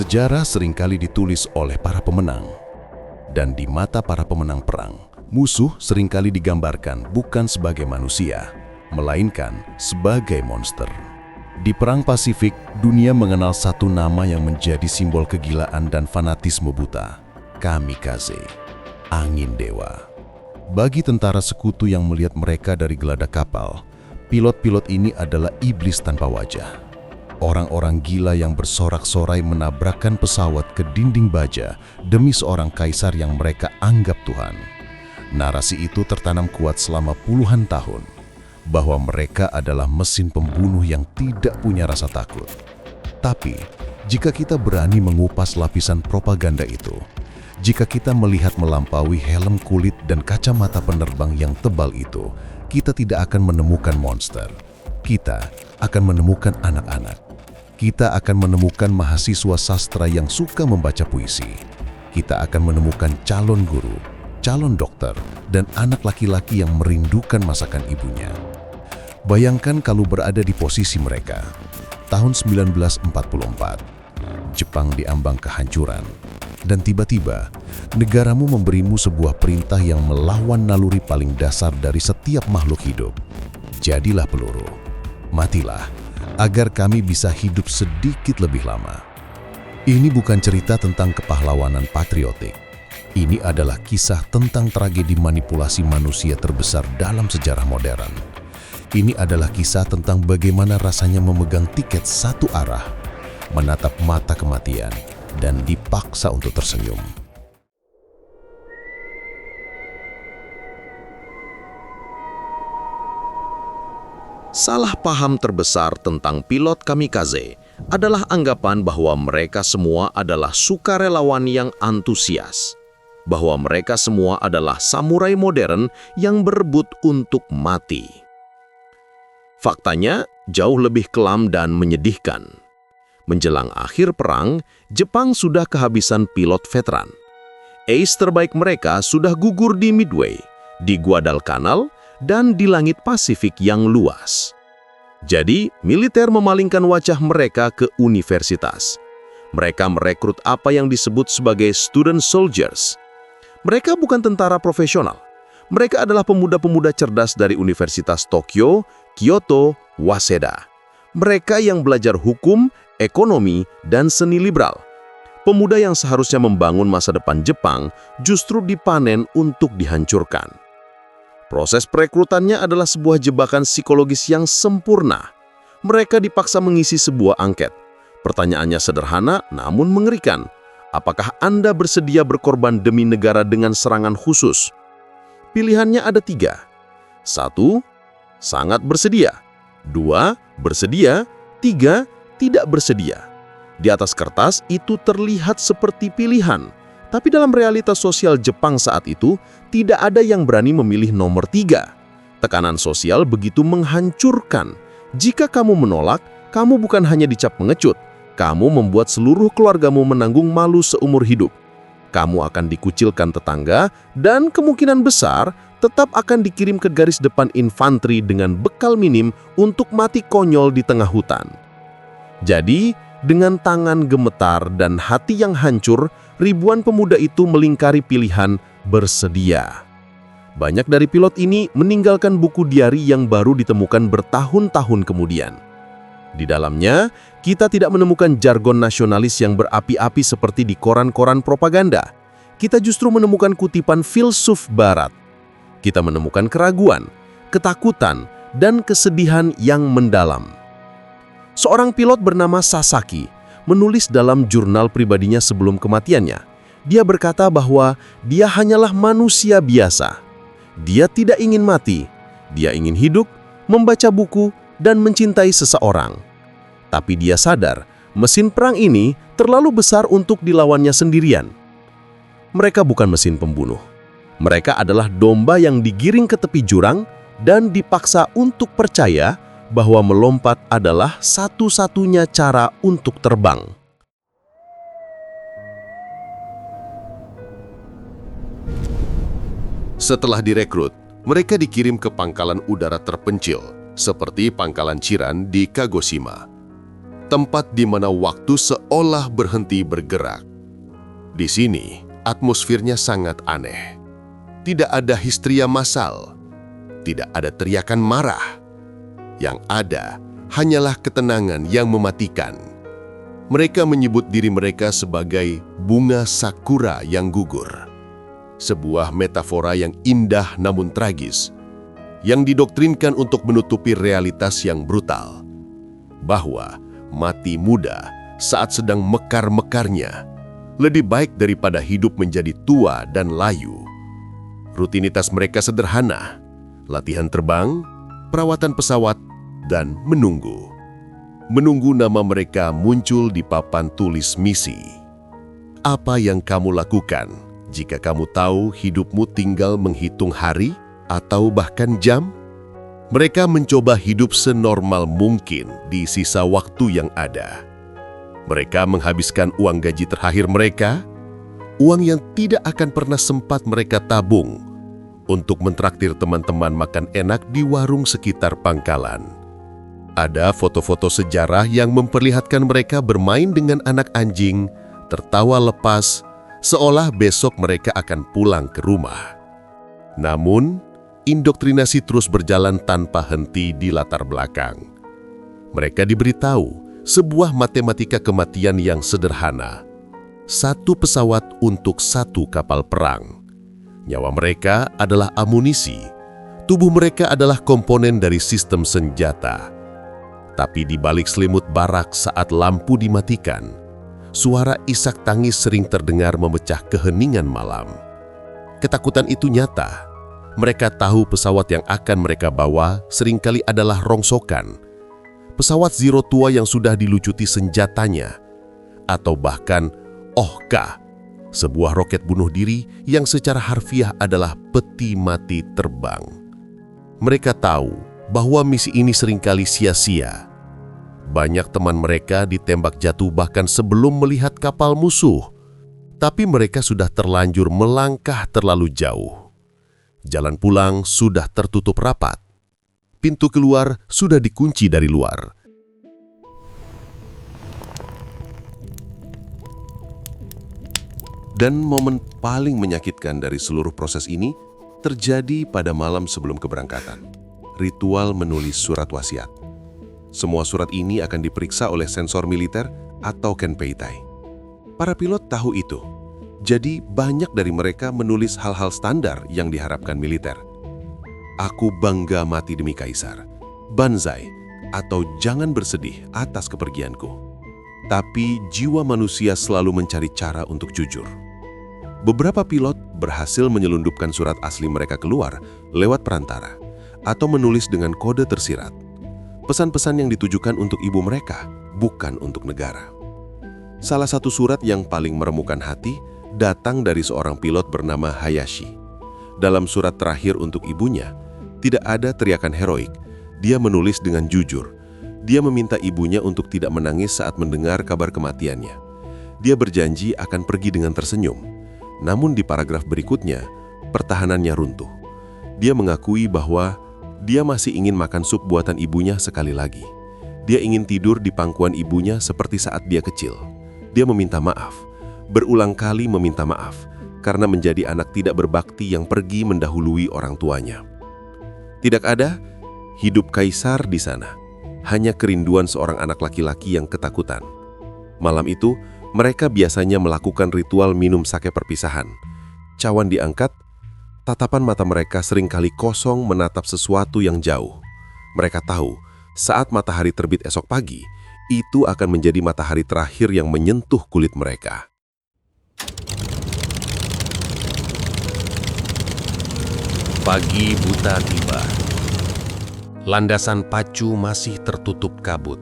Sejarah seringkali ditulis oleh para pemenang. Dan di mata para pemenang perang, musuh seringkali digambarkan bukan sebagai manusia, melainkan sebagai monster. Di Perang Pasifik, dunia mengenal satu nama yang menjadi simbol kegilaan dan fanatisme buta, kamikaze, angin dewa. Bagi tentara sekutu yang melihat mereka dari geladak kapal, pilot-pilot ini adalah iblis tanpa wajah. Orang-orang gila yang bersorak-sorai menabrakkan pesawat ke dinding baja demi seorang kaisar yang mereka anggap Tuhan. Narasi itu tertanam kuat selama puluhan tahun, bahwa mereka adalah mesin pembunuh yang tidak punya rasa takut. Tapi, jika kita berani mengupas lapisan propaganda itu, jika kita melihat melampaui helm kulit dan kacamata penerbang yang tebal itu, kita tidak akan menemukan monster. Kita akan menemukan anak-anak. Kita akan menemukan mahasiswa sastra yang suka membaca puisi. Kita akan menemukan calon guru, calon dokter, dan anak laki-laki yang merindukan masakan ibunya. Bayangkan kalau berada di posisi mereka. Tahun 1944, Jepang diambang kehancuran. Dan tiba-tiba, negaramu memberimu sebuah perintah yang melawan naluri paling dasar dari setiap makhluk hidup. Jadilah peluru. Matilah, agar kami bisa hidup sedikit lebih lama. Ini bukan cerita tentang kepahlawanan patriotik. Ini adalah kisah tentang tragedi manipulasi manusia terbesar dalam sejarah modern. Ini adalah kisah tentang bagaimana rasanya memegang tiket satu arah, menatap mata kematian, dan dipaksa untuk tersenyum. Salah paham terbesar tentang pilot kamikaze adalah anggapan bahwa mereka semua adalah sukarelawan yang antusias, bahwa mereka semua adalah samurai modern yang berebut untuk mati. Faktanya jauh lebih kelam dan menyedihkan. Menjelang akhir perang, Jepang sudah kehabisan pilot veteran. Ace terbaik mereka sudah gugur di Midway, di Guadalcanal, dan di langit Pasifik yang luas. Jadi, militer memalingkan wajah mereka ke universitas. Mereka merekrut apa yang disebut sebagai student soldiers. Mereka bukan tentara profesional. Mereka adalah pemuda-pemuda cerdas dari Universitas Tokyo, Kyoto, Waseda. Mereka yang belajar hukum, ekonomi, dan seni liberal. Pemuda yang seharusnya membangun masa depan Jepang justru dipanen untuk dihancurkan. Proses perekrutannya adalah sebuah jebakan psikologis yang sempurna. Mereka dipaksa mengisi sebuah angket. Pertanyaannya sederhana namun mengerikan. Apakah Anda bersedia berkorban demi negara dengan serangan khusus? Pilihannya ada 3. 1. Sangat bersedia. 2. Bersedia. 3. Tidak bersedia. Di atas kertas itu terlihat seperti pilihan. Tapi dalam realitas sosial Jepang saat itu, tidak ada yang berani memilih nomor 3. Tekanan sosial begitu menghancurkan. Jika kamu menolak, kamu bukan hanya dicap pengecut, kamu membuat seluruh keluargamu menanggung malu seumur hidup. Kamu akan dikucilkan tetangga, dan kemungkinan besar tetap akan dikirim ke garis depan infanteri dengan bekal minim untuk mati konyol di tengah hutan. Jadi, dengan tangan gemetar dan hati yang hancur, ribuan pemuda itu melingkari pilihan bersedia. Banyak dari pilot ini meninggalkan buku diari yang baru ditemukan bertahun-tahun kemudian. Di dalamnya, kita tidak menemukan jargon nasionalis yang berapi-api seperti di koran-koran propaganda. Kita justru menemukan kutipan filsuf barat. Kita menemukan keraguan, ketakutan, dan kesedihan yang mendalam. Seorang pilot bernama Sasaki menulis dalam jurnal pribadinya sebelum kematiannya. Dia berkata bahwa dia hanyalah manusia biasa. Dia tidak ingin mati. Dia ingin hidup, membaca buku, dan mencintai seseorang. Tapi dia sadar, mesin perang ini terlalu besar untuk dilawannya sendirian. Mereka bukan mesin pembunuh. Mereka adalah domba yang digiring ke tepi jurang dan dipaksa untuk percaya bahwa melompat adalah satu-satunya cara untuk terbang. Setelah direkrut, mereka dikirim ke pangkalan udara terpencil, seperti pangkalan Chiran di Kagoshima. tempat di mana waktu seolah berhenti bergerak. Di sini, atmosfernya sangat aneh. Tidak ada histeria massal, tidak ada teriakan marah. Yang ada hanyalah ketenangan yang mematikan. Mereka menyebut diri mereka sebagai bunga sakura yang gugur. Sebuah metafora yang indah namun tragis, yang didoktrinkan untuk menutupi realitas yang brutal, bahwa mati muda saat sedang mekar-mekarnya lebih baik daripada hidup menjadi tua dan layu. Rutinitas mereka sederhana: latihan terbang, perawatan pesawat, dan menunggu. Menunggu nama mereka muncul di papan tulis misi. Apa yang kamu lakukan jika kamu tahu hidupmu tinggal menghitung hari atau bahkan jam? Mereka mencoba hidup senormal mungkin di sisa waktu yang ada. Mereka menghabiskan uang gaji terakhir mereka, uang yang tidak akan pernah sempat mereka tabung, untuk mentraktir teman-teman makan enak di warung sekitar pangkalan. Ada foto-foto sejarah yang memperlihatkan mereka bermain dengan anak anjing, tertawa lepas, seolah besok mereka akan pulang ke rumah. Namun, indoktrinasi terus berjalan tanpa henti di latar belakang. Mereka diberitahu sebuah matematika kematian yang sederhana. Satu pesawat untuk satu kapal perang. Nyawa mereka adalah amunisi. Tubuh mereka adalah komponen dari sistem senjata. Tapi di balik selimut barak saat lampu dimatikan, suara isak tangis sering terdengar memecah keheningan malam. Ketakutan itu nyata. Mereka tahu pesawat yang akan mereka bawa seringkali adalah rongsokan, pesawat Zero tua yang sudah dilucuti senjatanya, atau bahkan Ohka, sebuah roket bunuh diri yang secara harfiah adalah peti mati terbang. Mereka tahu bahwa misi ini seringkali sia-sia. Banyak teman mereka ditembak jatuh bahkan sebelum melihat kapal musuh, tapi mereka sudah terlanjur melangkah terlalu jauh. Jalan pulang sudah tertutup rapat. Pintu keluar sudah dikunci dari luar. Dan momen paling menyakitkan dari seluruh proses ini terjadi pada malam sebelum keberangkatan. Ritual menulis surat wasiat. Semua surat ini akan diperiksa oleh sensor militer atau Kenpeitai. Para pilot tahu itu. Jadi banyak dari mereka menulis hal-hal standar yang diharapkan militer. Aku bangga mati demi kaisar, banzai, atau jangan bersedih atas kepergianku. Tapi jiwa manusia selalu mencari cara untuk jujur. Beberapa pilot berhasil menyelundupkan surat asli mereka keluar lewat perantara, atau menulis dengan kode tersirat. Pesan-pesan yang ditujukan untuk ibu mereka, bukan untuk negara. Salah satu surat yang paling meremukan hati datang dari seorang pilot bernama Hayashi. Dalam surat terakhir untuk ibunya, tidak ada teriakan heroik. Dia menulis dengan jujur. Dia meminta ibunya untuk tidak menangis saat mendengar kabar kematiannya. Dia berjanji akan pergi dengan tersenyum. Namun di paragraf berikutnya, pertahanannya runtuh. Dia mengakui bahwa dia masih ingin makan sup buatan ibunya sekali lagi. Dia ingin tidur di pangkuan ibunya seperti saat dia kecil. Dia meminta maaf. Berulang kali meminta maaf karena menjadi anak tidak berbakti yang pergi mendahului orang tuanya. Tidak ada hidup kaisar di sana, hanya kerinduan seorang anak laki-laki yang ketakutan. Malam itu, mereka biasanya melakukan ritual minum sake perpisahan. Cawan diangkat, tatapan mata mereka seringkali kosong menatap sesuatu yang jauh. Mereka tahu, saat matahari terbit esok pagi, itu akan menjadi matahari terakhir yang menyentuh kulit mereka. Pagi buta tiba. Landasan pacu masih tertutup kabut.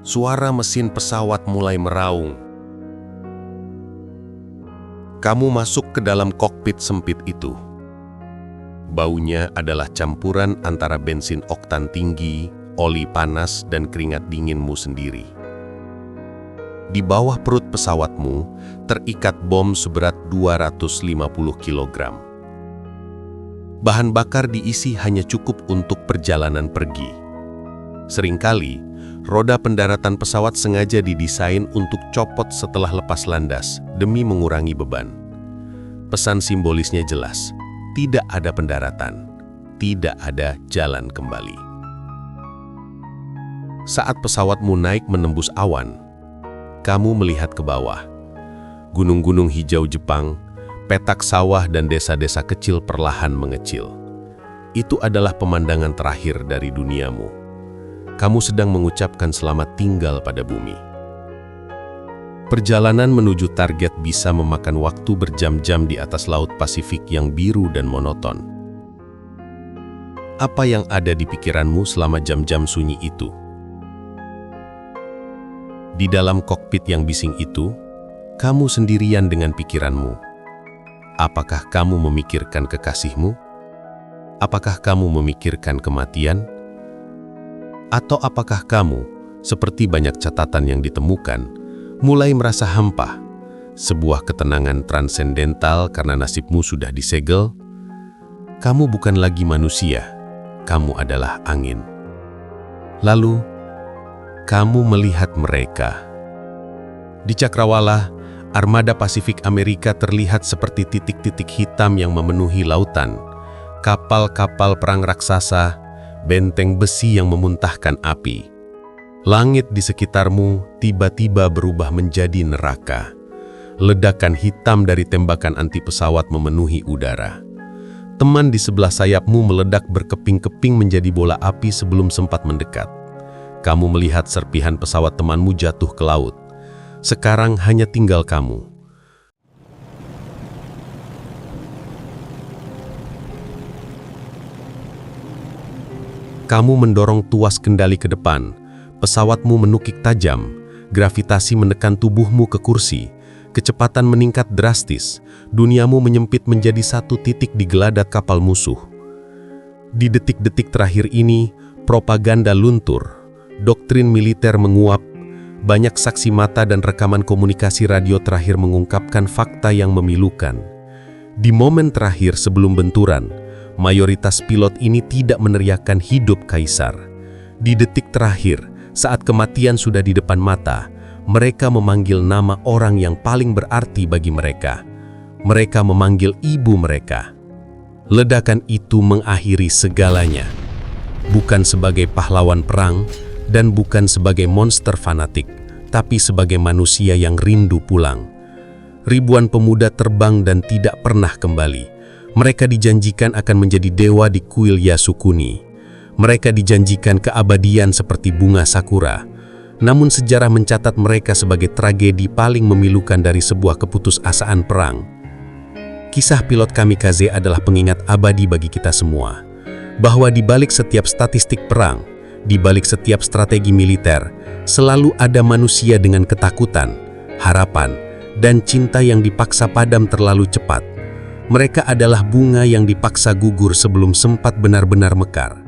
Suara mesin pesawat mulai meraung. Kamu masuk ke dalam kokpit sempit itu. Baunya adalah campuran antara bensin oktan tinggi, oli panas, dan keringat dinginmu sendiri. Di bawah perut pesawatmu terikat bom seberat 250 kg. Bahan bakar diisi hanya cukup untuk perjalanan pergi. Seringkali, Roda pendaratan pesawat sengaja didesain untuk copot setelah lepas landas demi mengurangi beban. Pesan simbolisnya jelas, tidak ada pendaratan, tidak ada jalan kembali. Saat pesawatmu naik menembus awan, kamu melihat ke bawah. Gunung-gunung hijau Jepang, petak sawah dan desa-desa kecil perlahan mengecil. Itu adalah pemandangan terakhir dari duniamu. Kamu sedang mengucapkan selamat tinggal pada bumi. Perjalanan menuju target bisa memakan waktu berjam-jam di atas Laut Pasifik yang biru dan monoton. Apa yang ada di pikiranmu selama jam-jam sunyi itu? Di dalam kokpit yang bising itu, kamu sendirian dengan pikiranmu. Apakah kamu memikirkan kekasihmu? Apakah kamu memikirkan kematian? Atau apakah kamu, seperti banyak catatan yang ditemukan, mulai merasa hampa, sebuah ketenangan transendental karena nasibmu sudah disegel? Kamu bukan lagi manusia, kamu adalah angin. Lalu, kamu melihat mereka. Di cakrawala, armada Pasifik Amerika terlihat seperti titik-titik hitam yang memenuhi lautan, kapal-kapal perang raksasa, benteng besi yang memuntahkan api. Langit di sekitarmu tiba-tiba berubah menjadi neraka. Ledakan hitam dari tembakan anti pesawat memenuhi udara. Teman di sebelah sayapmu meledak berkeping-keping menjadi bola api sebelum sempat mendekat. Kamu melihat serpihan pesawat temanmu jatuh ke laut. Sekarang hanya tinggal kamu. Kamu mendorong tuas kendali ke depan, pesawatmu menukik tajam, gravitasi menekan tubuhmu ke kursi, kecepatan meningkat drastis, duniamu menyempit menjadi satu titik di geladak kapal musuh. Di detik-detik terakhir ini, propaganda luntur, doktrin militer menguap, banyak saksi mata dan rekaman komunikasi radio terakhir mengungkapkan fakta yang memilukan. Di momen terakhir sebelum benturan, mayoritas pilot ini tidak meneriakkan hidup kaisar. Di detik terakhir, saat kematian sudah di depan mata, mereka memanggil nama orang yang paling berarti bagi mereka. Mereka memanggil ibu mereka. Ledakan itu mengakhiri segalanya. Bukan sebagai pahlawan perang dan bukan sebagai monster fanatik, tapi sebagai manusia yang rindu pulang. Ribuan pemuda terbang dan tidak pernah kembali. Mereka dijanjikan akan menjadi dewa di kuil Yasukuni. Mereka dijanjikan keabadian seperti bunga sakura. Namun sejarah mencatat mereka sebagai tragedi paling memilukan dari sebuah keputusasaan perang. Kisah pilot kamikaze adalah pengingat abadi bagi kita semua, bahwa di balik setiap statistik perang, di balik setiap strategi militer, selalu ada manusia dengan ketakutan, harapan, dan cinta yang dipaksa padam terlalu cepat. Mereka adalah bunga yang dipaksa gugur sebelum sempat benar-benar mekar.